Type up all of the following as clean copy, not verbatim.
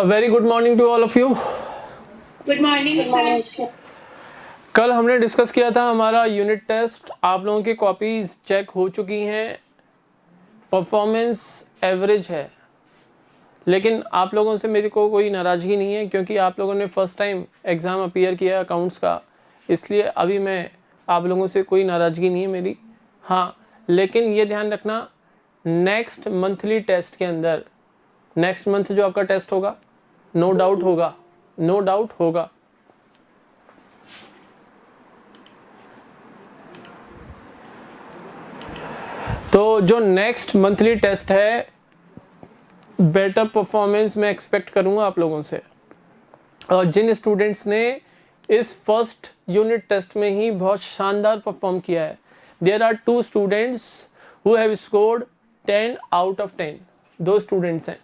Very good morning to all of you. Good morning sir. कल हमने discuss किया था हमारा यूनिट टेस्ट। आप लोगों की कॉपीज चेक हो चुकी हैं, परफॉर्मेंस एवरेज है, लेकिन आप लोगों से मेरे को कोई नाराज़गी नहीं है क्योंकि आप लोगों ने फर्स्ट टाइम एग्ज़ाम अपीयर किया अकाउंट्स का, इसलिए अभी मैं आप लोगों से कोई नाराज़गी नहीं है मेरी। हाँ, लेकिन ये ध्यान रखना नेक्स्ट मंथली टेस्ट के अंदर, नेक्स्ट मंथ जो आपका टेस्ट होगा, नो डाउट होगा, नो डाउट होगा। तो जो नेक्स्ट मंथली टेस्ट है, बेटर परफॉर्मेंस मैं एक्सपेक्ट करूंगा आप लोगों से। और जिन स्टूडेंट्स ने इस फर्स्ट यूनिट टेस्ट में ही बहुत शानदार परफॉर्म किया है, there are 2 students who have scored 10 out of 10। 2 students हैं,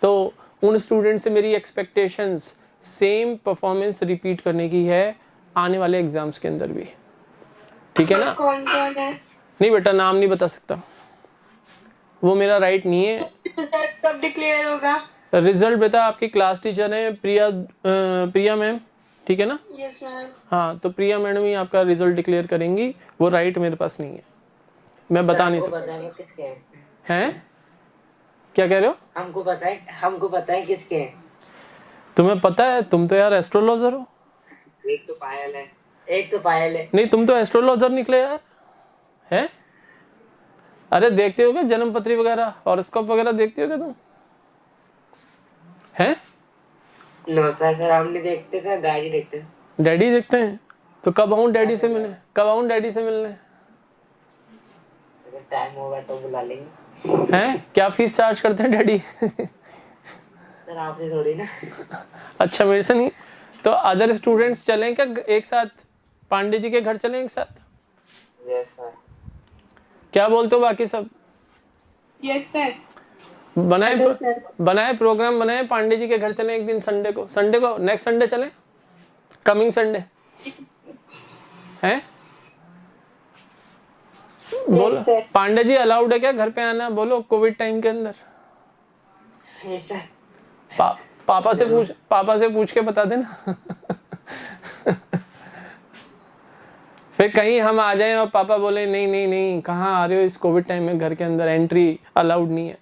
तो उन स्टूडेंट से मेरी एक्सपेक्टेशंस सेम परफॉर्मेंस रिपीट करने की है आने वाले एग्जाम्स के अंदर भी, ठीक है ना? कौन कौन है? नहीं बेटा, नाम नहीं बता सकता, वो मेरा राइट नहीं है। रिजल्ट कब डिक्लेयर होगा? रिजल्ट बेटा आपकी क्लास टीचर है प्रिया मैम, ठीक है ना? Yes ma'am. हाँ, तो प्रिया मैडम ही आपका रिजल्ट डिक्लेयर करेंगी, वो राइट मेरे पास नहीं है, मैं बता नहीं सकता। हैं? क्या कह रहे हो? हमको पता है किसके हैं। तुम्हें पता है? तुम तो यार एस्ट्रोलॉजर हो। एक तो पायल है। नहीं, तुम तो एस्ट्रोलॉजर निकले यार। हैं? अरे देखते हो क्या जन्म पत्री वगैरह, हॉरोस्कोप वगैरह देखते हो क्या तुम? हैं? नो सर हम नहीं देखते सर, डैडी देखते हैं। डैडी देखते हैं? तो कब आऊं डैडी से मिलने? कब आऊं डैडी से मिलने? अगर टाइम होगा तो बुला लेंगे। हैं? क्या फीस चार्ज करते हैं डैडी? सर आपसे थोड़ी ना। अच्छा, मेरे से नहीं। तो अदर स्टूडेंट्स चलें क्या एक साथ, पांडे जी के घर चलें एक साथ? Yes sir. क्या बोलते हो बाकी सब? Yes sir. बनाए प्रोग्राम बनाए, पांडे जी के घर चलें एक दिन, संडे को नेक्स्ट संडे चलें, कमिंग संडे। हैं? बोलो, पांडे जी अलाउड है क्या घर पे आना? बोलो, कोविड टाइम के अंदर। Yes sir. पापा से पूछ के बता देना। फिर कहीं हम आ जाएं और पापा बोले नहीं नहीं नहीं, कहाँ आ रहे हो इस कोविड टाइम में, घर के अंदर एंट्री अलाउड नहीं है।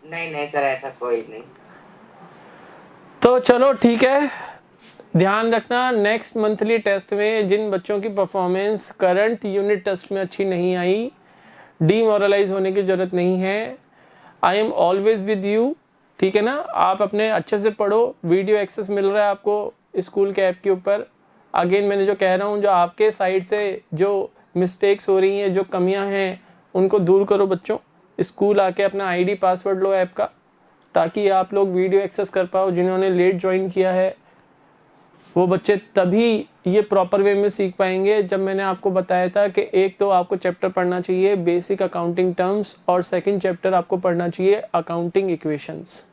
नहीं सर, ऐसा कोई नहीं। तो चलो ठीक है, ध्यान रखना नेक्स्ट मंथली टेस्ट में जिन बच्चों की परफॉर्मेंस करंट यूनिट टेस्ट में अच्छी नहीं आई, डीमोरलाइज होने की जरूरत नहीं है। I am always with you, ठीक है ना? आप अपने अच्छे से पढ़ो, वीडियो एक्सेस मिल रहा है आपको स्कूल के ऐप के ऊपर। अगेन मैंने जो कह रहा हूँ, जो आपके साइड से जो मिस्टेक्स हो रही हैं, जो कमियां हैं, उनको दूर करो बच्चों। स्कूल आके अपना आईडी पासवर्ड लो ऐप का, ताकि आप लोग वीडियो एक्सेस कर पाओ। जिन्होंने लेट ज्वाइन किया है वो बच्चे तभी ये प्रॉपर वे में सीख पाएंगे जब मैंने आपको बताया था कि एक तो आपको चैप्टर पढ़ना चाहिए बेसिक अकाउंटिंग टर्म्स, और सेकंड चैप्टर आपको पढ़ना चाहिए अकाउंटिंग इक्वेशंस।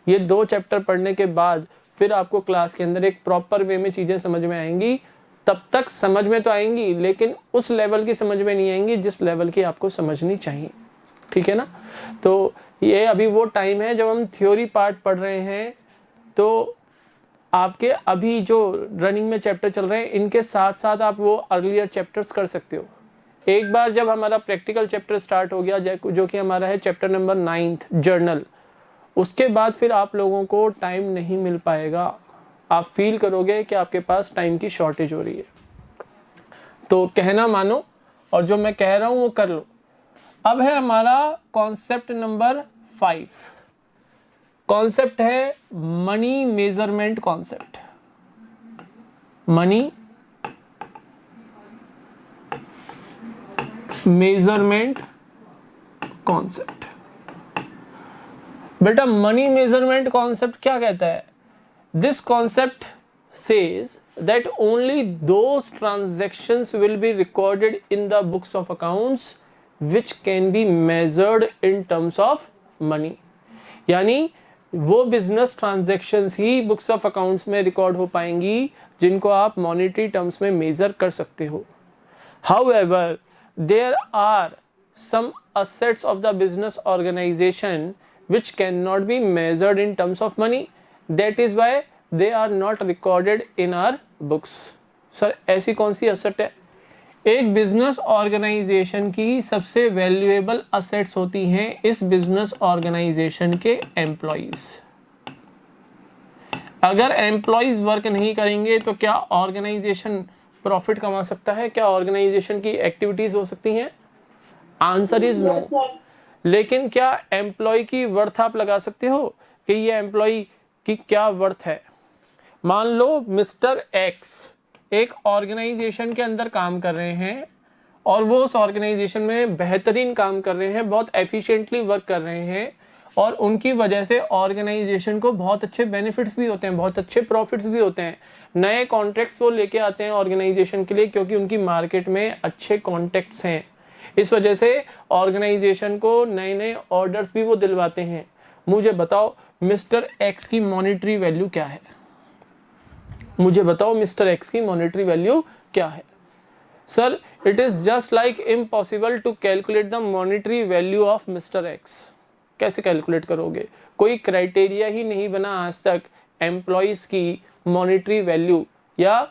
ये 2 चैप्टर पढ़ने के बाद फिर आपको क्लास के अंदर एक प्रॉपर वे में चीज़ें समझ में आएंगी। तब तक समझ में तो आएंगी, लेकिन उस लेवल की समझ में नहीं आएंगी जिस लेवल की आपको समझनी चाहिए, ठीक है ना? तो ये अभी वो टाइम है जब हम थ्योरी पार्ट पढ़ रहे हैं, तो आपके अभी जो रनिंग में चैप्टर चल रहे हैं इनके साथ साथ आप वो अर्लियर चैप्टर्स कर सकते हो। एक बार जब हमारा प्रैक्टिकल चैप्टर स्टार्ट हो गया, जो कि हमारा है चैप्टर नंबर 9 जर्नल, उसके बाद फिर आप लोगों को टाइम नहीं मिल पाएगा। आप फील करोगे कि आपके पास टाइम की शॉर्टेज हो रही है। तो कहना मानो, और जो मैं कह रहा हूं वो कर लो। अब है हमारा कॉन्सेप्ट नंबर 5। कॉन्सेप्ट है money measurement concept. Money measurement concept. बेटा, मनी मेजरमेंट कॉन्सेप्ट क्या कहता है? This concept says that only those transactions will be recorded in the books of accounts which can be measured in terms of money। यानी वो business transactions he books of accounts में record हो पाएंगी जिनको आप मॉनेटरी टर्म्स में major कर सकते हो। However, there are some assets of the business organization which cannot be measured in terms of money. That is why they are not recorded in our books. Sir ऐसी कौन सी asset है? एक business organisation की सबसे valuable assets होती हैं इस business organisation के एम्प्लॉइज। अगर एम्प्लॉइज वर्क नहीं करेंगे तो क्या ऑर्गेनाइजेशन प्रॉफिट कमा सकता है? क्या ऑर्गेनाइजेशन की एक्टिविटीज हो सकती हैं? Answer is no. लेकिन क्या एम्प्लॉय की वर्थ आप लगा सकते हो कि ये एम्प्लॉय की क्या वर्थ है? मान लो मिस्टर एक्स एक ऑर्गेनाइजेशन के अंदर काम कर रहे हैं और वो उस ऑर्गेनाइजेशन में बेहतरीन काम कर रहे हैं, बहुत एफिशिएंटली वर्क कर रहे हैं और उनकी वजह से ऑर्गेनाइजेशन को बहुत अच्छे बेनिफिट्स भी होते हैं, बहुत अच्छे प्रॉफिट्स भी होते हैं। नए कॉन्ट्रैक्ट्स वो लेके आते हैं ऑर्गेनाइजेशन के लिए क्योंकि उनकी मार्केट में अच्छे कॉन्टैक्ट्स हैं। इस वजह से ऑर्गेनाइजेशन को नए नए ऑर्डर्स भी वो दिलवाते हैं। मुझे बताओ मिस्टर एक्स की मॉनेटरी वैल्यू क्या है? मुझे बताओ मिस्टर एक्स की मॉनेटरी वैल्यू क्या है? Sir it is just like impossible to calculate the monetary value of mister X. कैसे कैलकुलेट करोगे? कोई क्राइटेरिया ही नहीं बना आज तक एम्प्लॉइज की मॉनेटरी वैल्यू या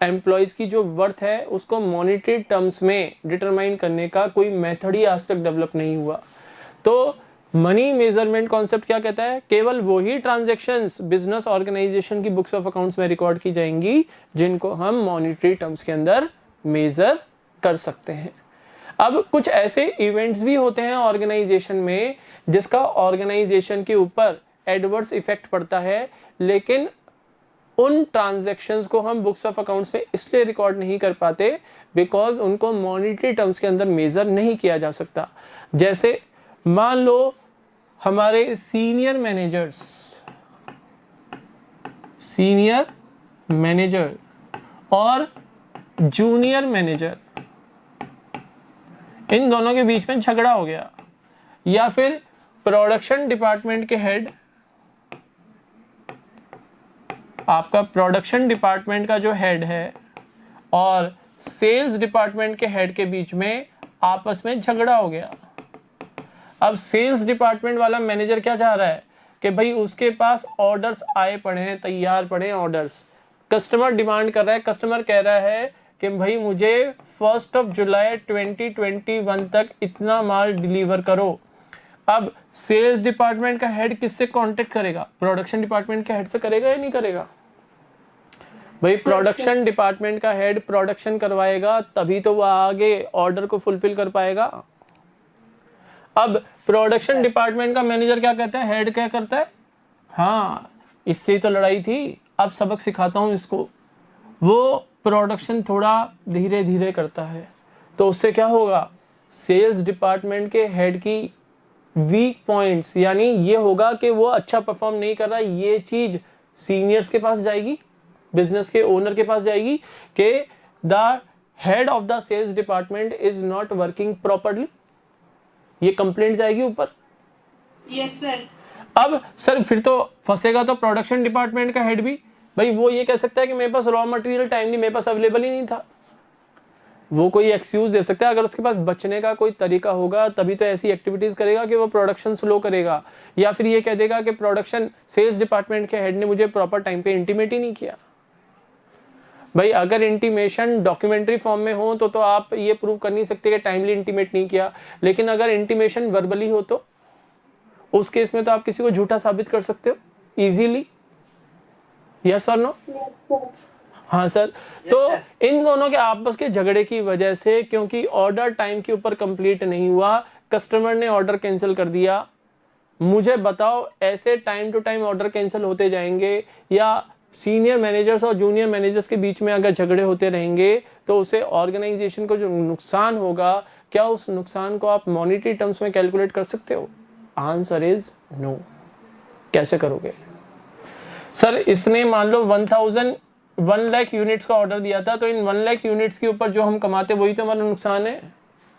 एम्प्लॉइज की जो वर्थ है उसको मॉनेटरी टर्म्स में डिटरमाइन करने का कोई मेथड ही आज तक डेवलप नहीं हुआ। तो मनी मेजरमेंट कॉन्सेप्ट क्या कहता है? केवल वही ट्रांजैक्शंस बिजनेस ऑर्गेनाइजेशन की बुक्स ऑफ अकाउंट्स में रिकॉर्ड की जाएंगी जिनको हम मॉनेटरी टर्म्स के अंदर मेजर कर सकते हैं। अब कुछ ऐसे इवेंट्स भी होते हैं ऑर्गेनाइजेशन में जिसका ऑर्गेनाइजेशन के ऊपर एडवर्स इफेक्ट पड़ता है, लेकिन उन ट्रांजैक्शंस को हम बुक्स ऑफ अकाउंट्स में इसलिए रिकॉर्ड नहीं कर पाते बिकॉज उनको मॉनेटरी टर्म्स के अंदर मेजर नहीं किया जा सकता। जैसे मान लो हमारे सीनियर मैनेजर और जूनियर मैनेजर, इन दोनों के बीच में झगड़ा हो गया, या फिर प्रोडक्शन डिपार्टमेंट के हेड, आपका प्रोडक्शन डिपार्टमेंट का जो हेड है और सेल्स डिपार्टमेंट के हेड के बीच में आपस में झगड़ा हो गया। अब सेल्स डिपार्टमेंट वाला मैनेजर क्या चाह रहा है कि भाई उसके पास ऑर्डर्स आए पड़े हैं, तैयार पड़े हैं ऑर्डर्स, कस्टमर डिमांड कर रहा है, कस्टमर कह रहा है कि भाई मुझे 1 जुलाई 2021 तक इतना माल डिलीवर करो। अब सेल्स डिपार्टमेंट का हेड किससे कांटेक्ट करेगा? प्रोडक्शन डिपार्टमेंट के हेड से करेगा या नहीं करेगा? भाई प्रोडक्शन डिपार्टमेंट का हेड प्रोडक्शन करवाएगा तभी तो वो आगे ऑर्डर को फुलफिल कर पाएगा। अब प्रोडक्शन डिपार्टमेंट का मैनेजर क्या कहता है, हेड क्या करता है, हाँ इससे ही तो लड़ाई थी, अब सबक सिखाता हूं इसको। वो प्रोडक्शन थोड़ा धीरे धीरे करता है तो उससे क्या होगा, सेल्स डिपार्टमेंट के हेड की वीक पॉइंट्स, यानी ये होगा कि वो अच्छा परफॉर्म नहीं कर रहा, ये चीज सीनियर्स के पास जाएगी, बिजनेस के ओनर के पास जाएगी कि the head of the sales department is not working properly, ये कंप्लेंट जाएगी ऊपर। Yes sir. अब सर फिर तो फंसेगा तो प्रोडक्शन डिपार्टमेंट का हेड भी, भाई वो ये कह सकता है कि मेरे पास रॉ मटेरियल टाइमली मेरे पास अवेलेबल ही नहीं था। वो कोई एक्सक्यूज दे सकता है, अगर उसके पास बचने का कोई तरीका होगा तभी तो ऐसी एक्टिविटीज करेगा कि वो प्रोडक्शन स्लो करेगा, या फिर ये कह देगा कि प्रोडक्शन सेल्स डिपार्टमेंट के हेड ने मुझे प्रॉपर टाइम पे इंटीमेट ही नहीं किया। भाई अगर इंटीमेशन डॉक्यूमेंट्री फॉर्म में हो तो आप ये प्रूव कर नहीं सकते कि टाइमली इंटीमेट नहीं किया, लेकिन अगर इंटीमेशन वर्बली हो तो उस केस में तो आप किसी को झूठा साबित कर सकते हो इजीली। यस और नो? हाँ सर। तो इन दोनों के आपस के झगड़े की वजह से, क्योंकि ऑर्डर टाइम के ऊपर कंप्लीट नहीं हुआ, कस्टमर ने ऑर्डर कैंसिल कर दिया। मुझे बताओ ऐसे time to time order cancel होते जाएंगे या सीनियर मैनेजर्स और जूनियर मैनेजर्स के बीच में अगर झगड़े होते रहेंगे तो उसे ऑर्गेनाइजेशन को जो नुकसान होगा, क्या उस नुकसान को आप मॉनेटरी टर्म्स में कैलकुलेट कर सकते हो? Answer is no. कैसे करोगे? सर इसने मान लो 1 लाख यूनिट्स का ऑर्डर दिया था, तो इन 1 लाख यूनिट्स के ऊपर जो हम कमाते वही तो हमारा नुकसान है।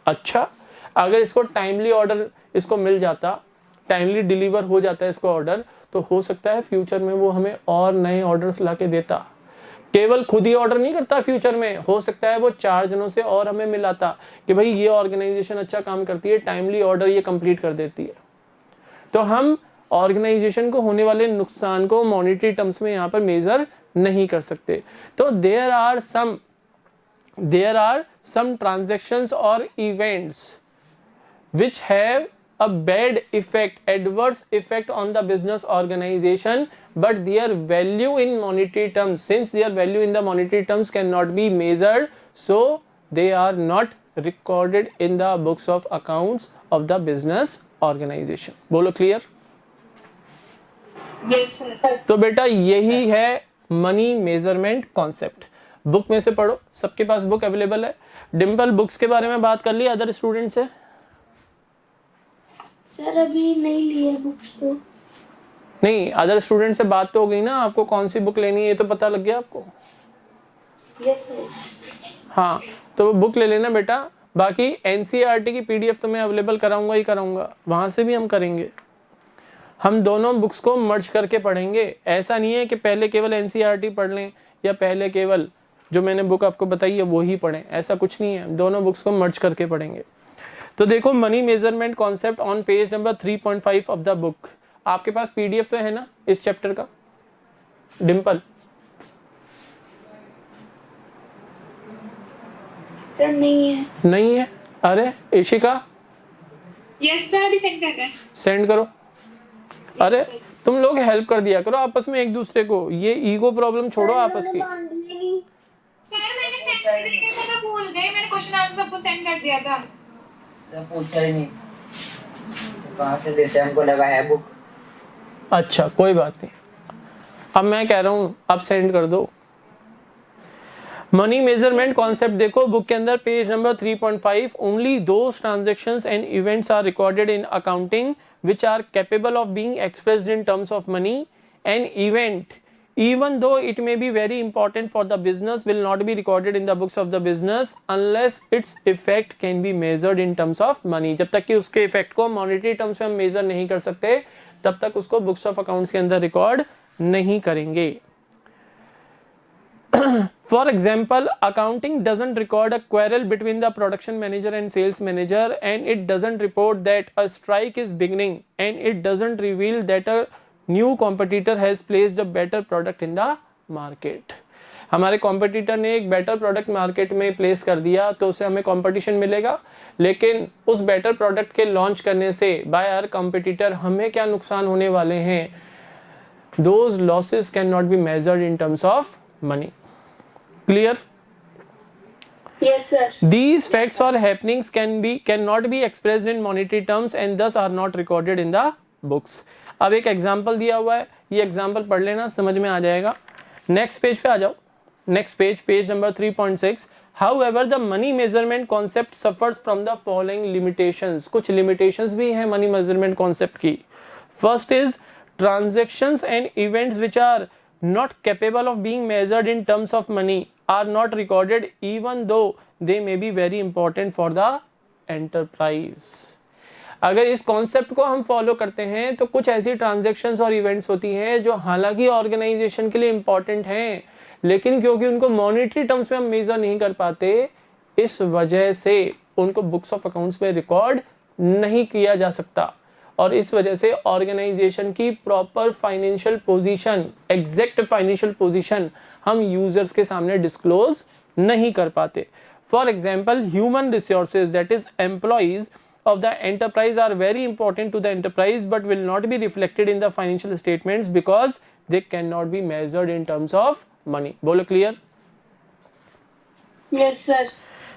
अच्छा, अगर इसको टाइमली ऑर्डर इसको मिल जाता, टाइमली डिलीवर हो जाता है इसको ऑर्डर, तो हो सकता है फ्यूचर में वो हमें और नए ऑर्डर्स ला के देता। केवल खुद ही ऑर्डर नहीं करता, फ्यूचर में हो सकता है वो 4 जनों से और हमें मिलाता कि भाई ये ऑर्गेनाइजेशन अच्छा काम करती है, टाइमली ऑर्डर ये कंप्लीट कर देती है। तो हम ऑर्गेनाइजेशन को होने वाले नुकसान को मॉनेटरी टर्म्स में यहाँ पर मेजर नहीं कर सकते। तो देयर आर सम ट्रांजैक्शंस और events which have a bad effect, adverse effect on the business organization, but their value in monetary terms, since their value in the monetary terms cannot be measured, so they are not recorded in the books of accounts of the business organization. बोलो clear? Yes, sir. तो बेटा यही है money measurement concept. Book में से पढ़ो, सबके पास book available है। डिम्पल, बुक्स के बारे में बात कर ली अदर स्टूडेंट से? सर अभी नहीं लिए बुक्स तो। नहीं, अदर स्टूडेंट से बात तो हो गई ना, आपको कौन सी बुक लेनी है ये तो पता लग गया आपको? Yes sir. हाँ, तो बुक ले लेना बेटा। बाकी एनसीईआरटी की पीडीएफ तो मैं अवेलेबल कराऊंगा ही कराऊंगा, वहां से भी हम करेंगे। हम दोनों बुक्स को मर्ज करके पढ़ेंगे। ऐसा नहीं है कि पहले केवल एनसीईआरटी पढ़ लें या पहले केवल जो मैंने बुक आपको बताई है वो ही पढ़ें, ऐसा कुछ नहीं है। दोनों बुक्स को मर्ज करके पढ़ेंगे। तो देखो money measurement concept on page number 3.5 of the book. आपके पास पीडीएफ तो है ना इस चैप्टर का डिम्पल? सर नहीं है। नहीं है? अरे इशिका, Yes, sir. अभी सेंड कर रहे हैं। सेंड करो। अरे तुम लोग हेल्प कर दिया करो आपस में एक दूसरे को, ये ईगो प्रॉब्लम छोड़ो आपस की। सर मैंने सेंड कर दिया था, मैं भूल गई। मैंने क्वेश्चन आंसर सबको सेंड कर दिया था। तो पूछा ही नहीं, कहाँ से देते हैं, हमको लगा है बुक। अच्छा कोई बात नहीं, अब मैं कह रहा हूं अब सेंड कर दो। मनी मेजरमेंट कॉन्सेप्ट देखो बुक के अंदर page number 3.5। Only those transactions and events are recorded in accounting which are capable of being expressed in terms of money. An event, even though it may be very important for the business, will not be recorded in the books of the business unless its effect can be measured in terms of money. जब तक कि उसके effect को monetary terms में हम major नहीं कर सकते तब तक उसको बुक्स ऑफ अकाउंट्स के अंदर रिकॉर्ड नहीं करेंगे। For example, accounting doesn't record a quarrel between the production manager and sales manager, and it doesn't report that a strike is beginning, and it doesn't reveal that a new competitor has placed a better product in the market. हमारे competitor ने एक better product market में place कर दिया तो उससे हमें competition मिलेगा, लेकिन उस बेटर प्रोडक्ट के लॉन्च करने से बाय आवर कॉम्पिटिटर हमें क्या नुकसान होने वाले हैं, those losses can not be measured in terms of money. Clear? Yes sir. These facts or happenings cannot be expressed in monetary terms and thus are not recorded in the books. अब एक example दिया हुआ है, ये example पढ़ लेना, समझ में आ जाएगा। नेक्स्ट पेज पे आ जाओ। Next page number 3.6। However, the money measurement concept suffers from the following limitations. कुछ limitations भी हैं money measurement concept की। First is transactions and events which are not capable of being measured in terms of money are not recorded even though they may be very important for the enterprise. अगर इस concept को हम follow करते हैं तो कुछ ऐसी transactions और इवेंट्स होती हैं जो हालांकि ऑर्गेनाइजेशन के लिए इंपॉर्टेंट हैं, लेकिन क्योंकि उनको मॉनेटरी टर्म्स में हम मेजर नहीं कर पाते, इस वजह से उनको बुक्स ऑफ अकाउंट्स में रिकॉर्ड नहीं किया जा सकता और इस वजह से ऑर्गेनाइजेशन की proper financial position, exact financial position हम यूजर्स के सामने डिस्क्लोज नहीं कर पाते। For example, human resources that is employees of the enterprise are very important to the enterprise but will not be reflected in the financial statements because they cannot be measured in terms of money. बोलो clear? Yes sir.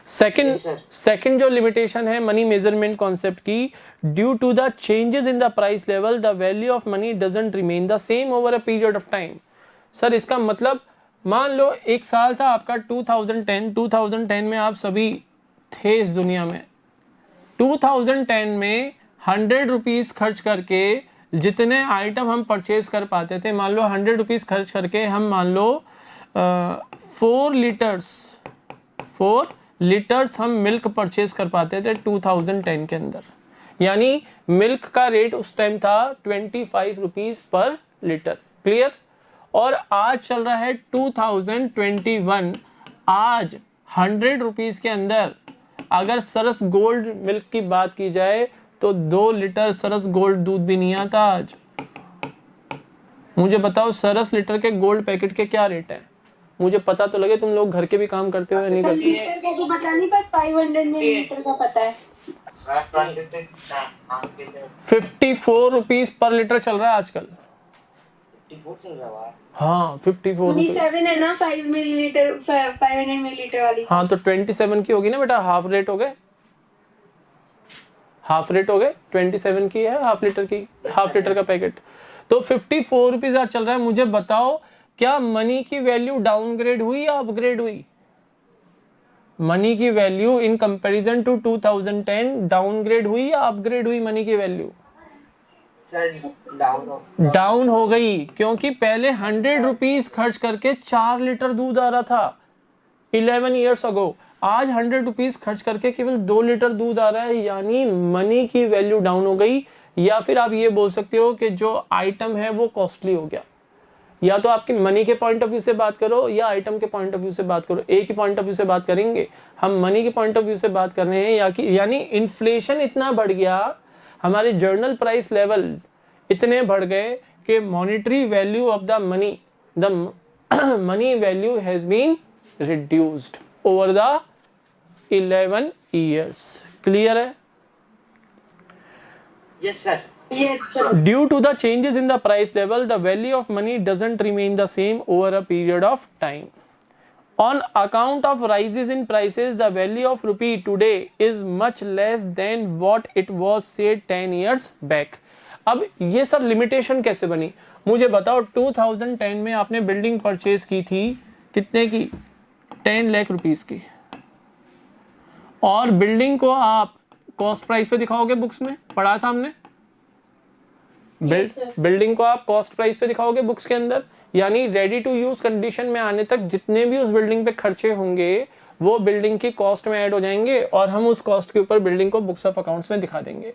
Second जो limitation है money measurement concept की, due to the changes in the price level the value of money doesn't remain the same over a period of time. Sir इसका मतलब मान लो एक साल था आपका 2010 में आप सभी थे इस दुनिया में। 2010 में 100 रुपीज़ खर्च करके जितने आइटम हम परचेज कर पाते थे, मान लो 100 रुपीज़ खर्च करके हम मान लो 4 लीटर्स हम मिल्क परचेज कर पाते थे 2010 के अंदर, यानी मिल्क का रेट उस टाइम था 25 रुपीज़ पर लीटर। क्लियर? और आज चल रहा है 2021, आज 100 रुपीज़ के अंदर अगर सरस गोल्ड मिल्क की बात की जाए तो 2 लीटर सरस गोल्ड दूध भी नहीं आता आज। मुझे बताओ सरस लीटर के गोल्ड पैकेट के क्या रेट है, मुझे पता तो लगे। तुम लोग घर के भी काम करते हो या नहीं करते? लीटर का तो पता नहीं, पर 500 मिलीलीटर का पता है। 54 रुपीज पर लीटर चल रहा है आजकल। 54 चल रहा है। हाँ 54 रुपीज। 27 है ना 5 मिलीलीटर, 500 मिलीलीटर वाली। हाँ तो 27 की होगी ना बेटा, हाफ रेट हो गए, हाफ रेट हो गए। 27 की है हाफ लीटर की, हाफ लीटर का पैकेट। तो 54 रुपीज आज चल रहा है। मुझे बताओ क्या मनी की वैल्यू डाउनग्रेड हुई या अपग्रेड हुई? मनी की value in comparison to 2010 downgrade हुई या अपग्रेड हुई? मनी की वैल्यू डाउन हो गई, क्योंकि पहले 100 रुपीज खर्च करके 4 लीटर दूध आ रहा था 11 ईयर्स अगो। आज 100 रुपीज खर्च करके केवल 2 लीटर दूध आ रहा है, यानी मनी की वैल्यू डाउन हो गई। या फिर आप ये बोल सकते हो कि जो आइटम है वो कॉस्टली हो गया। या तो आपकी मनी के पॉइंट ऑफ व्यू से बात करो या आइटम के पॉइंट ऑफ व्यू से बात करो, एक ही पॉइंट ऑफ व्यू से बात करेंगे। हम मनी के पॉइंट ऑफ व्यू से बात कर रहे हैं यानी इन्फ्लेशन इतना बढ़ गया, हमारे जर्नल प्राइस लेवल इतने बढ़ गए कि monetary value of the money value has been reduced over the 11 years। Clear है? Yes sir. Yes, sir. Due to the changes in the price level, the value of money doesn't remain the same over a period of time. On account of rises in prices, the value of rupee today is much less than what it was say 10 years back. अब ये सब limitation कैसे बनी मुझे बताओ। 2010 में आपने building purchase की थी कितने की? 10 लाख रुपीस की। और बिल्डिंग को आप कॉस्ट प्राइस पे दिखाओगे, बुक्स में पढ़ा था हमने। बिल्डिंग को आप कॉस्ट प्राइस पे दिखाओगे बुक्स के अंदर, यानी रेडी टू यूज कंडीशन में आने तक जितने भी उस बिल्डिंग पे खर्चे होंगे वो बिल्डिंग की कॉस्ट में ऐड हो जाएंगे और हम उस कॉस्ट के ऊपर बिल्डिंग को बुक्स ऑफ अकाउंट्स में दिखा देंगे।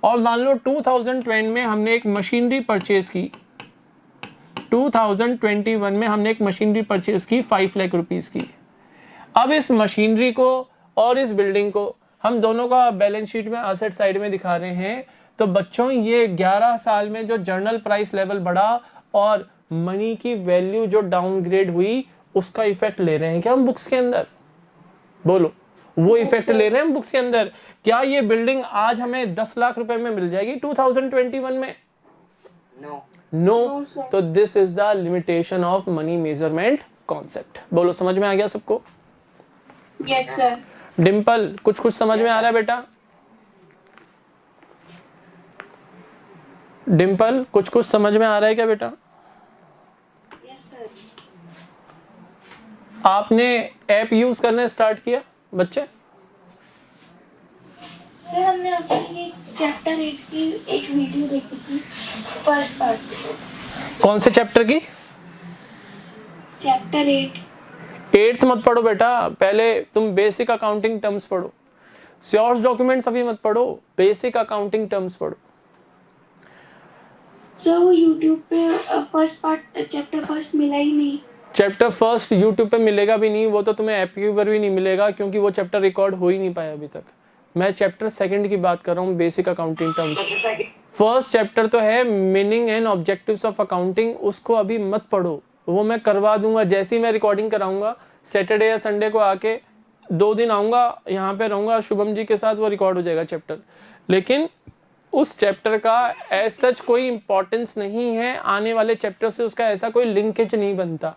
और मान लो 2020 में हमने एक मशीनरी परचेज की, 2021 में हमने एक मशीनरी परचेज की 5 लाख रुपीस की। अब इस मशीनरी को और इस बिल्डिंग को हम दोनों का बैलेंस शीट में एसेट साइड में दिखा रहे हैं। तो बच्चों ये 11 साल में जो जर्नल प्राइस लेवल बढ़ा और मनी की वैल्यू जो डाउनग्रेड हुई उसका इफेक्ट ले रहे हैं क्या हम बुक्स के अंदर? बोलो, वो इफेक्ट ले रहे हैं हम बुक्स के अंदर। क्या ये बिल्डिंग आज हमें 10 लाख रुपए में मिल जाएगी 2021 में? नो। तो this is the limitation of money measurement concept. बोलो, समझ में आ गया सबको? Yes, sir. डिम्पल, कुछ समझ में आ रहा है बेटा? डिम्पल, कुछ समझ में आ रहा है क्या बेटा? Yes, sir. आपने ऐप यूज करना स्टार्ट किया बच्चे? सर हमने अभी चैप्टर 8 की एक वीडियो देखी थी, फर्स्ट पार्ट। कौन से चैप्टर की? चैप्टर 8। 8th मत पढ़ो बेटा, पहले तुम बेसिक अकाउंटिंग टर्म्स पढ़ो। सोर्स डॉक्यूमेंट्स अभी मत पढ़ो, बेसिक अकाउंटिंग टर्म्स पढ़ो। सर वो यूट्यूब पे फर्स्ट पार्ट चैप्टर फर्स्ट मिला ही नहीं। चैप्टर फर्स्ट यूट्यूब पे मिलेगा भी नहीं, वो तो तुम्हें ऐप के ऊपर भी नहीं मिलेगा क्योंकि वो चैप्टर रिकॉर्ड हो ही नहीं पाया अभी तक। मैं चैप्टर सेकंड की बात कर रहा हूँ, basic accounting terms. First chapter तो है meaning and objectives of accounting, उसको अभी मत पढ़ो, वो मैं करवा दूंगा। जैसे ही मैं रिकॉर्डिंग कराऊंगा सैटरडे या संडे को आके 2 दिन आऊँगा, यहाँ पे रहूँगा शुभम जी के साथ, वो रिकॉर्ड हो जाएगा चैप्टर। लेकिन उस चैप्टर का एज सच कोई इंपॉर्टेंस नहीं है, आने वाले चैप्टर से उसका ऐसा कोई लिंकेज नहीं बनता।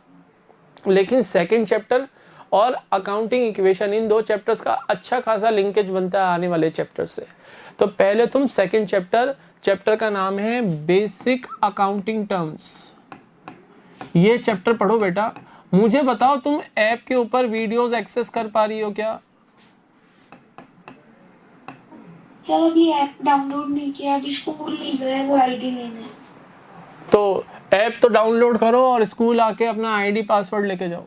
लेकिन सेकंड चैप्टर और अकाउंटिंग इक्वेशन, इन 2 चैप्टर्स का अच्छा खासा लिंकेज बनता है आने वाले चैप्टर से। तो पहले तुम सेकंड चैप्टर का नाम है बेसिक अकाउंटिंग टर्म्स, ये चैप्टर पढ़ो बेटा। मुझे बताओ तुम ऐप के ऊपर वीडियोस एक्सेस कर पा रही हो क्या? सर अभी ऐप डाउनलोड नहीं किया, अभी स्कूल नहीं गए वो आईडी लेने। तो ऐप तो डाउनलोड करो और स्कूल आके अपना आईडी पासवर्ड लेके जाओ।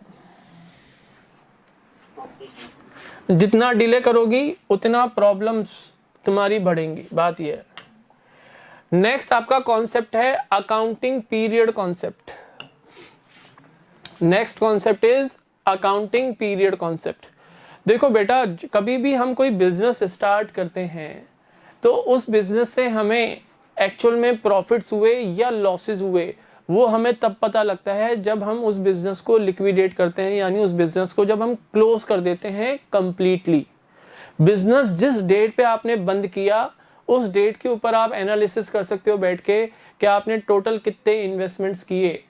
जितना डिले करोगी उतना प्रॉब्लम्स तुम्हारी बढ़ेंगी, बात यह है। नेक्स्ट आपका कॉन्सेप्ट है accounting period concept. Next concept is accounting period concept. देखो बेटा, कभी भी हम कोई बिजनेस स्टार्ट करते हैं तो उस बिजनेस से हमें एक्चुअल में प्रॉफिट्स हुए या लॉसेस हुए वो हमें तब पता लगता है जब हम उस बिजनेस को लिक्विडेट करते हैं, यानी उस बिजनेस को जब हम क्लोज कर देते हैं कंप्लीटली। बिजनेस जिस डेट पे आपने बंद किया उस डेट के ऊपर आप एनालिसिस कर सकते हो बैठ के कि आपने टोटल कितने इन्वेस्टमेंट्स किए।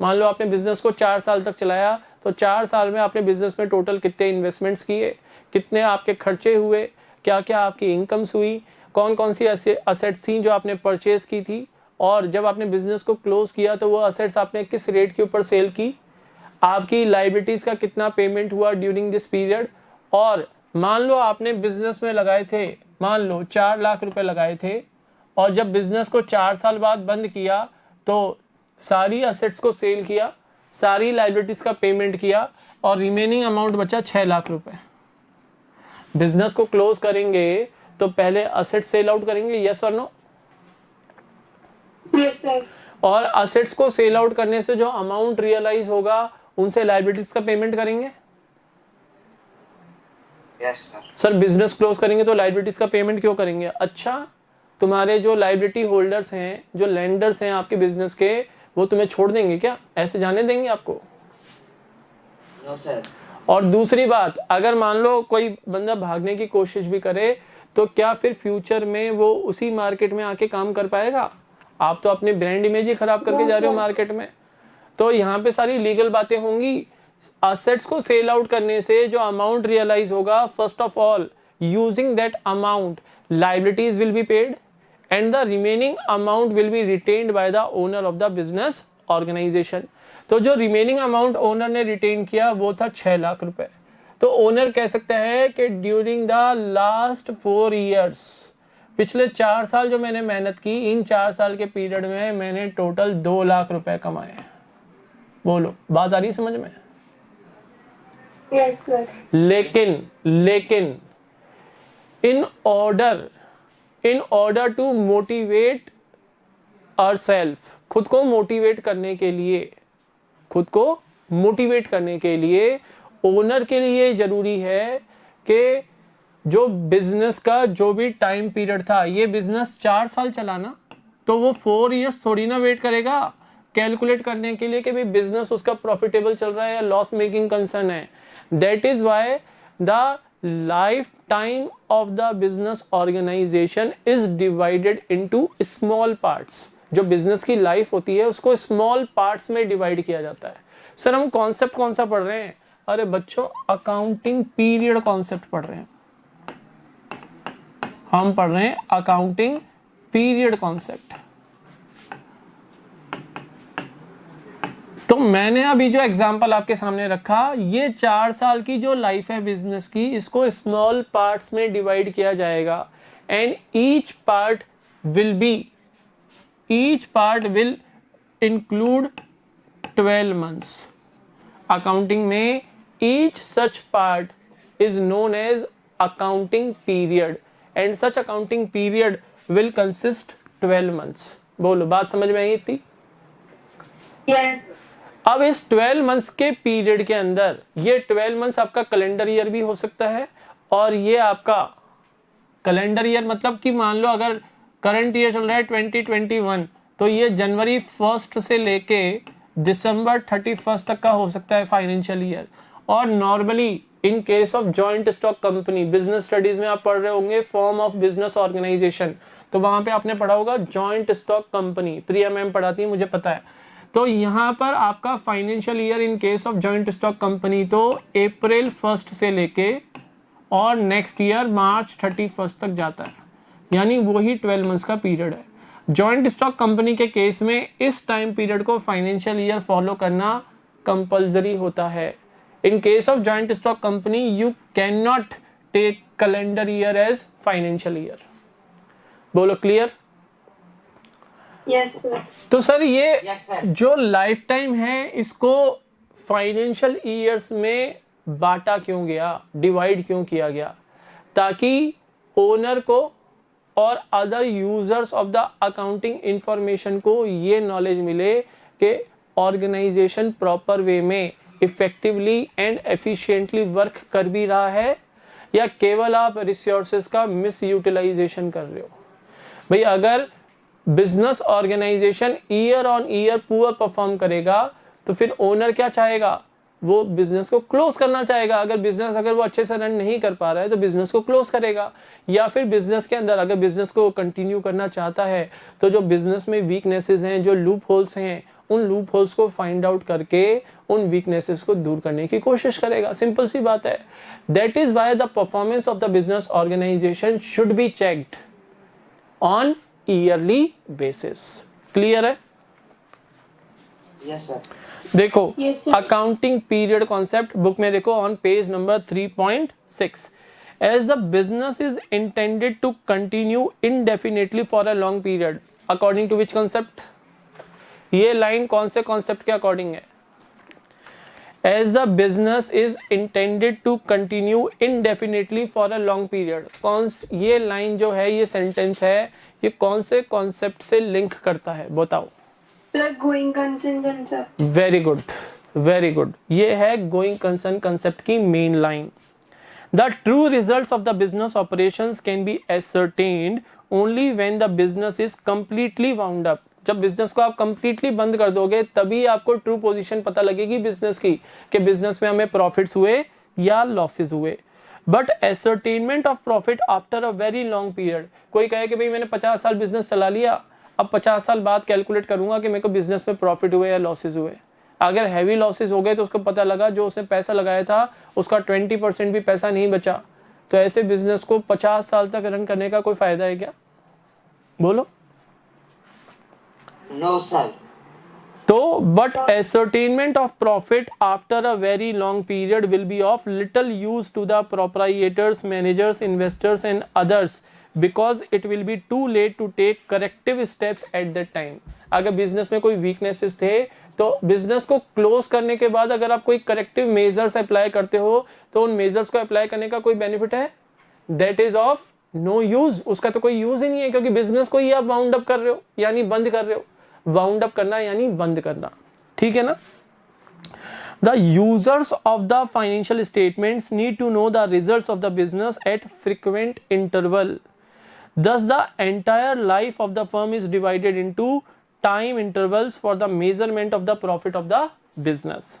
मान लो आपने बिजनेस को 4 साल तक चलाया, तो 4 साल में आपने बिजनेस में टोटल कितने इन्वेस्टमेंट्स किए, कितने आपके खर्चे हुए, क्या क्या आपकी इनकम्स हुई, कौन कौन सी असेट्स थी जो आपने परचेज की थी, और जब आपने बिजनेस को क्लोज किया तो वो असेट्स आपने किस रेट के ऊपर सेल की, आपकी लाइबिलिटीज का कितना पेमेंट हुआ ड्यूरिंग दिस पीरियड। और मान लो आपने बिजनेस में लगाए थे, मान लो 4 लाख रुपए लगाए थे, और जब बिजनेस को 4 साल बाद बंद किया तो सारी असेट्स को सेल किया, सारी लाइबिलिटीज का पेमेंट किया, और रिमेनिंग अमाउंट बचा 6 लाख रुपए। बिजनेस को क्लोज करेंगे तो पहले असेट सेल आउट करेंगे, यस और नो? Yes, sir. और असेट्स को सेल आउट करने से जो अमाउंट रियलाइज होगा उनसे लाइबिलिटीज का पेमेंट करेंगे। Yes sir. Sir business close करेंगे तो लाइबिलिटीज का पेमेंट क्यों करेंगे? अच्छा, तुम्हारे जो लाइबिलिटी होल्डर्स हैं, जो लेंडर्स हैं आपके बिजनेस के, वो तुम्हें छोड़ देंगे क्या? ऐसे जाने देंगे आपको? No sir. और दूसरी बात, अगर मान लो कोई बंदा भागने की कोशिश भी करे तो क्या फिर फ्यूचर में वो उसी मार्केट में आके काम कर पाएगा? आप तो अपने ब्रांड इमेज ही खराब करके जा रहे हो मार्केट में। तो यहाँ पे सारी लीगल बातें होंगी। असेट्स को सेल आउट करने से जो अमाउंट रियलाइज होगा, first of all using that amount liabilities will be paid and the remaining amount will be retained by the owner of the business organisation. तो जो रिमेनिंग अमाउंट ओनर ने retain किया वो था 6 लाख रुपए। तो ओनर कह सकता है कि ड्यूरिंग द लास्ट 4 ईयर्स, पिछले 4 साल जो मैंने मेहनत की, इन 4 साल के पीरियड में मैंने टोटल 2 लाख रुपए कमाए। बोलो, बात आ रही समझ में? Yes, sir. लेकिन in order to motivate ourselves, खुद को मोटिवेट करने के लिए ओनर के लिए जरूरी है कि जो बिजनेस का जो भी टाइम पीरियड था, ये बिजनेस 4 साल चलाना, तो वो 4 इयर्स थोड़ी ना वेट करेगा कैलकुलेट करने के लिए कि भाई बिजनेस उसका प्रॉफिटेबल चल रहा है या लॉस मेकिंग कंसर्न है। That is why the life time of the business organisation is divided into small parts. जो बिजनेस की लाइफ होती है उसको स्मॉल पार्ट्स में डिवाइड किया जाता है। सर हम कॉन्सेप्ट कौन सा पढ़ रहे हैं? अरे बच्चों, अकाउंटिंग पीरियड कॉन्सेप्ट पढ़ रहे हैं। हम पढ़ रहे हैं अकाउंटिंग पीरियड कॉन्सेप्ट। तो मैंने अभी जो एग्जांपल आपके सामने रखा, ये 4 साल की जो लाइफ है बिजनेस की, इसको स्मॉल पार्ट्स में डिवाइड किया जाएगा and each part will include 12 months. Accounting में each such part is known as accounting period and such accounting period will consist 12 months। बोलो, बात समझ में आई इतनी? Yes. अब इस 12 मंथ्स के पीरियड के अंदर, ये 12 मंथ्स आपका कैलेंडर ईयर भी हो सकता है, और ये आपका कैलेंडर ईयर मतलब कि मान लो अगर करंट ईयर चल रहा है 2021, तो ये जनवरी 1 से लेके दिसंबर 31 तक का हो सकता है फाइनेंशियल ईयर। और normally in case of joint stock company, business studies में आप पढ़ रहे होंगे फॉर्म ऑफ बिजनेस ऑर्गेनाइजेशन, तो वहां पे आपने पढ़ा होगा जॉइंट स्टॉक कंपनी, प्रिया मैम पढ़ाती है मुझे पता है। तो यहाँ पर आपका financial year in case of joint stock company तो अप्रैल 1 से लेके और नेक्स्ट ईयर मार्च 31 तक जाता है, यानी वही 12 मंथ्स का पीरियड है। जॉइंट स्टॉक कंपनी के केस में इस टाइम पीरियड को फाइनेंशियल ईयर फॉलो करना कंपल्सरी होता है। In case of joint stock company, you cannot take calendar year as financial year। बोलो क्लियर? Yes, sir. तो सर ये Yes, sir. जो लाइफ टाइम है इसको फाइनेंशियल ईयर्स में बांटा क्यों गया, डिवाइड क्यों किया गया? ताकि ओनर को और other users of the accounting information को ये नॉलेज मिले कि ऑर्गेनाइजेशन प्रॉपर वे में इफेक्टिवली एंड एफिशिएंटली वर्क कर भी रहा है, या केवल आप रिसोर्सेज का मिस यूटिलाइजेशन कर रहे हो? भाई अगर business organisation year on year poor perform करेगा तो फिर ओनर क्या चाहेगा? वो बिजनेस को क्लोज करना चाहेगा। अगर बिजनेस अगर वो अच्छे से रन नहीं कर पा रहा है तो बिजनेस को क्लोज करेगा। या फिर बिजनेस के अंदर अगर बिजनेस को कंटिन्यू करना चाहता है तो जो बिजनेस में वीकनेसेस हैं, जो लूप होल्स हैं, उन लूप होल्स को फाइंड आउट करके उन वीकनेसेस को दूर करने की कोशिश करेगा। सिंपल सी बात है। That is why the performance of the business organisation should be checked on yearly basis. Clear है? Yes sir. देखो Yes, sir. Accounting period concept book में देखो on page number 3.6, as the business is intended to continue indefinitely for a long period, according to which concept? ये line कौन से concept के according है? As the business is intended to continue indefinitely for a long period. ये line जो है, ये sentence है, ये कौन से कॉन्सेप्ट से लिंक करता है बताओ? Going concern concept. Very good, very good. ये है गोइंग कंसर्न कंसेप्ट की main line. The true results of the business operations can be ascertained only when the business is completely wound up. जब business को आप completely बंद कर दोगे तभी आपको ट्रू पोजीशन पता लगेगी बिजनेस की, कि बिजनेस में हमें प्रॉफिट्स हुए या लॉसेस हुए। But ascertainment of profit after a very long period, कोई कहे कि भाई मैंने 50 साल बिजनेस चला लिया, अब 50 साल बाद कैलकुलेट करूंगा कि मेरे को बिजनेस में प्रॉफिट हुए या लॉसेस हुए। अगर हैवी लॉसेस हो गए तो उसको पता लगा जो उसने पैसा लगाया था उसका 20% भी पैसा नहीं बचा, तो ऐसे बिजनेस को 50 साल तक रन करने का कोई फायदा है क्या? बोलो। No sir. तो but ascertainment of profit after a very long period will be of little use to the proprietors, managers, investors and others because it will be too late to take corrective steps at that time. अगर business में कोई weaknesses थे तो business को close करने के बाद अगर आप कोई करेक्टिव मेजर्स अप्लाई करते हो तो उन मेजर्स को अप्लाई करने का कोई बेनिफिट है? That is of no use. उसका तो कोई यूज ही नहीं है, क्योंकि बिजनेस को ही आप वाउंड अप कर रहे हो यानी बंद कर रहे हो। वाउंड अप करना यानी बंद करना, ठीक है ना? The users of the financial statements need to know the results of the business at frequent interval. Thus, the entire life of the firm is divided into time intervals for the measurement of the profit of the business.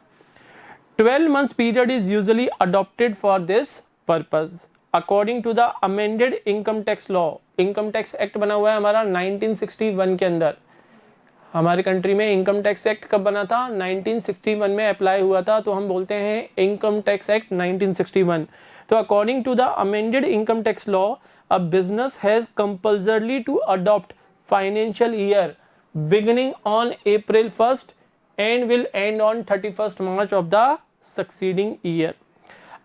12 months period is usually adopted for this purpose. According to the amended income tax law, income tax act बना हुआ है हमारा 1961 के अंदर। हमारे country में income tax act कब बना था? 1961 में अप्लाई हुआ था, तो हम बोलते हैं इनकम टैक्स एक्ट 1961। तो according to the amended income tax law, a business has compulsorily to adopt financial year beginning on April 1st and will end on 31st March of the succeeding year.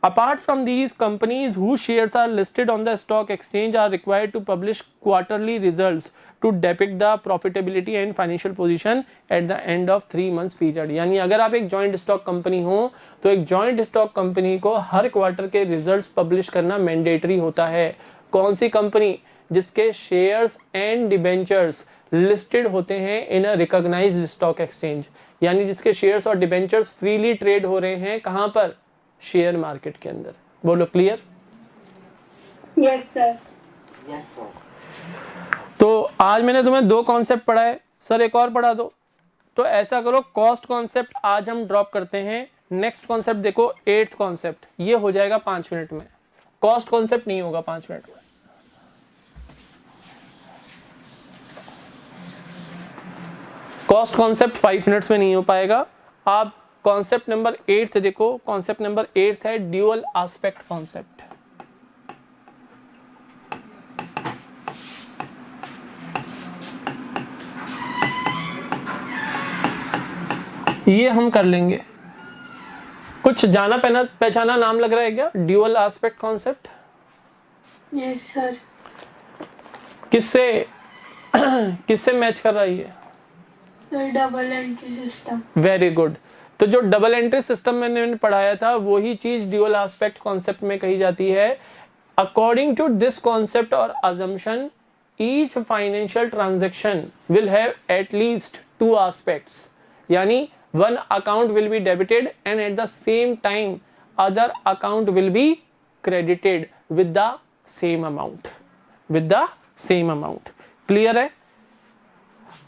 Apart from these, companies whose shares are listed on the stock exchange are required to publish quarterly results to depict the profitability and financial position at the end of 3 months period. यानी अगर आप एक joint stock company हो तो एक joint stock company को हर quarter के results publish करना मैंडेटरी होता है। कौन सी कंपनी? जिसके शेयर्स एंड डिबेंचर्स लिस्टेड होते हैं इन अ रिकॉग्नाइज्ड स्टॉक एक्सचेंज, यानी जिसके शेयर्स और डिबेंचर्स फ्रीली ट्रेड हो रहे हैं कहां पर? शेयर मार्केट के अंदर। बोलो clear? Yes sir. Yes sir. तो आज मैंने तुम्हें 2 कॉन्सेप्ट पढ़ाए, सर एक और पढ़ा दो। तो ऐसा करो, कॉस्ट कॉन्सेप्ट आज हम ड्रॉप करते हैं। नेक्स्ट कॉन्सेप्ट देखो, 8th कॉन्सेप्ट, ये हो जाएगा 5 मिनट में। कॉस्ट कॉन्सेप्ट नहीं होगा 5 मिनट में। कॉस्ट कॉन्सेप्ट 5 मिनट्स में नहीं हो पाएगा। आप कॉन्सेप्ट नंबर 8 देखो। कॉन्सेप्ट नंबर 8 है ड्यूअल एस्पेक्ट कॉन्सेप्ट। ये हम कर लेंगे। कुछ जाना पहचाना नाम लग रहा है क्या? Dual aspect concept yes sir. किससे मैच कर रहा है ये? Double entry system. Very good. तो जो डबल एंट्री सिस्टम मैंने पढ़ाया था वही चीज ड्यूअल एस्पेक्ट कॉन्सेप्ट में कही जाती है। अकॉर्डिंग टू दिस कॉन्सेप्ट और assumption, each financial transaction will have at least 2 aspects, यानी one account will be debited and at the same time other account will be credited with the same amount. With the same amount. Clear है?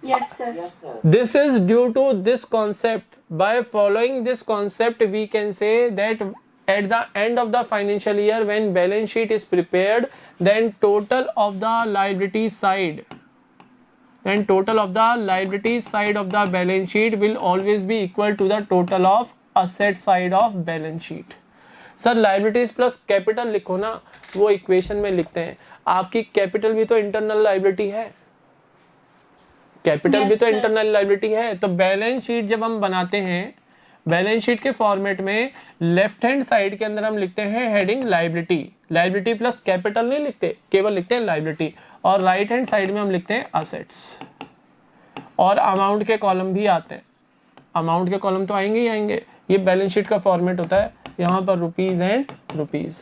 Yes, sir. Yes, sir. This is due to this concept. By following this concept, we can say that at the end of the financial year, when balance sheet is prepared, then total of the liability side of the balance sheet will always be equal to the total of asset side of balance sheet. Sir liabilities plus capital लिखो ना, वो equation में लिखते हैं. आपकी capital भी तो internal liability है, कैपिटल भी तो इंटरनल लाइबिलिटी है. तो बैलेंस शीट जब हम बनाते हैं, बैलेंस शीट के फॉर्मेट में लेफ्ट हैंड साइड के अंदर हम लिखते हैं heading liability. Liability plus capital नहीं लिखते, केवल लिखते हैं लाइबिलिटी. और राइट हैंड साइड में हम लिखते हैं असेट्स. और अमाउंट के कॉलम भी आते हैं, अमाउंट के कॉलम तो आएंगे ही आएंगे. ये बैलेंस शीट का फॉर्मेट होता है, यहाँ पर रुपीज एंड रुपीज.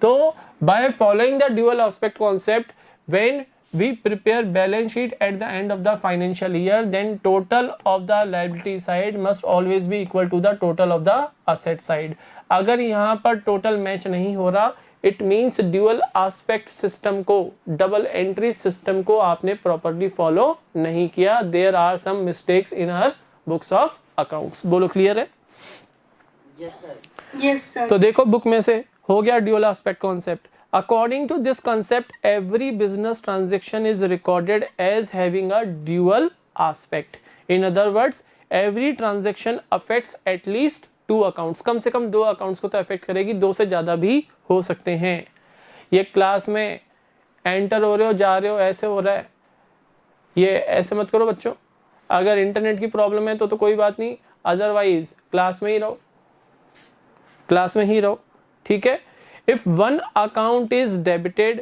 तो by following the dual aspect concept, when we prepare balance sheet at the end of the financial year, then total of the liability side must always be equal to the total of the asset side. अगर यहाँ पर total match नहीं हो रहा, it means dual aspect system को, double entry system को आपने properly follow नहीं किया. There are some mistakes in our books of accounts. बोलो क्लियर है? Yes, sir. Yes, sir. तो देखो बुक में से हो गया dual aspect concept. According to this concept, every business transaction is recorded as having a dual aspect. In other words, every transaction affects at least two accounts. कम से कम दो accounts को तो अफेक्ट करेगी, दो से ज़्यादा भी हो सकते हैं. ये क्लास में एंटर हो रहे हो, जा रहे हो, ऐसे हो रहा है, ये ऐसे मत करो बच्चों. अगर इंटरनेट की प्रॉब्लम है तो कोई बात नहीं, अदरवाइज क्लास में ही रहो, क्लास में ही रहो. ठीक है. If one account is debited,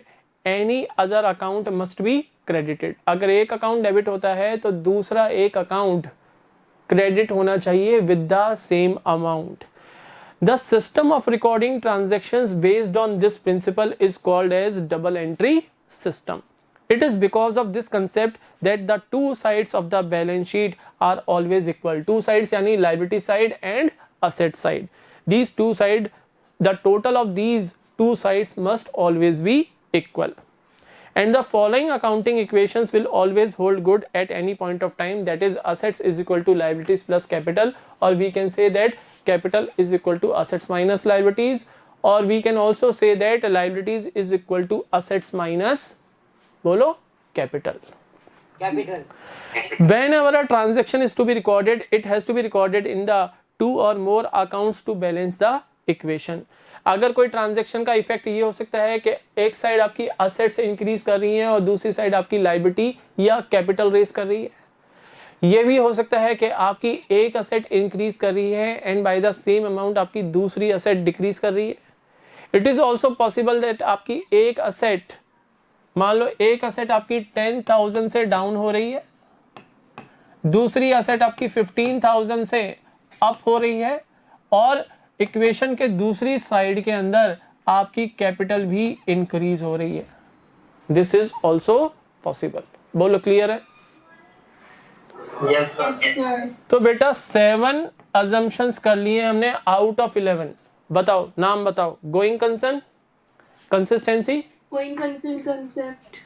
any other account must be credited. अगर एक अकाउंट डेबिट होता है तो दूसरा एक अकाउंट क्रेडिट होना चाहिए with the same amount. The system of recording transactions based on this principle is called as double entry system. It is because of this concept that the two sides of the balance sheet are always equal. Two sides यानी liability side and asset side. These two sides, the total of these two sides must always be equal. And the following accounting equations will always hold good at any point of time, that is assets is equal to liabilities plus capital, or we can say that capital is equal to assets minus liabilities, or we can also say that liabilities is equal to assets minus bolo capital. Capital. Whenever a transaction is to be recorded, it has to be recorded in the two or more accounts to balance the equation. अगर कोई transaction का effect ये हो सकता है कि एक side आपकी असेट्स इंक्रीज कर रही है और दूसरी साइड आपकी लायबिलिटी या कैपिटल रेज कर रही है. ये भी हो सकता है कि आपकी एक असेट इंक्रीज कर रही है and by the same amount आपकी दूसरी असेट डिक्रीज कर रही है. It is also possible that आपकी एक असेट, मान लो एक असेट आपकी 10,000 से डाउन हो रही है, दूसरी असेट आपकी 15,000 से अप हो रही है, और इक्वेशन के दूसरी साइड के अंदर आपकी कैपिटल भी इंक्रीज हो रही है. This is also possible. बोलो क्लियर है? Yes, sir. तो बेटा 7 अजम्पशंस कर लिए हमने आउट ऑफ 11. बताओ, नाम बताओ. Going concern, consistency, Going concern concept.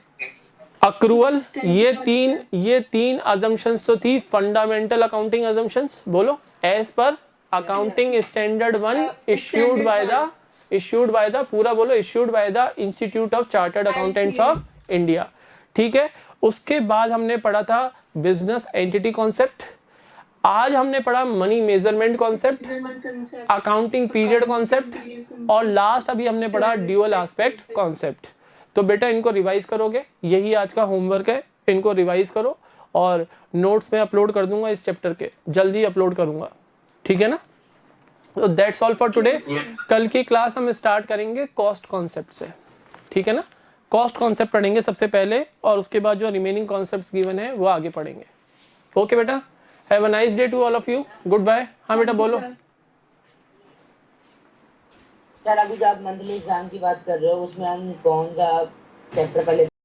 Accrual. ये तीन अजम्पशंस तो थी फंडामेंटल अकाउंटिंग अजम्पशंस. बोलो. As per accounting standard 1 issued by the पूरा बोलो, issued by the Institute of Chartered Accountants of India. ठीक है. उसके बाद हमने पढ़ा था बिजनेस एंटिटी कॉन्सेप्ट. आज हमने पढ़ा money measurement concept, accounting period concept, और लास्ट अभी हमने पढ़ा ड्यूअल एस्पेक्ट कॉन्सेप्ट. तो बेटा इनको रिवाइज करोगे, यही आज का होमवर्क है. इनको रिवाइज करो और नोट्स में अपलोड कर दूंगा इस चैप्टर के, जल्दी अपलोड करूंगा. ठीक है ना? तो दैट्स ऑल फॉर टुडे. कल की क्लास हम स्टार्ट करेंगे कॉस्ट कॉन्सेप्ट से. ठीक है ना? कॉस्ट कॉन्सेप्ट पढ़ेंगे सबसे पहले, और उसके बाद जो रिमेनिंग कॉन्सेप्ट्स गिवन है वो आगे पढ़ेंगे. ओके बेटा, have a nice day to all of you. Good bye. हाँ बेटा बोलो. सर अभी जो आप मंथली एग्जाम की बात कर रहे हो, उसमें हम कौन सा चैप्टर पहले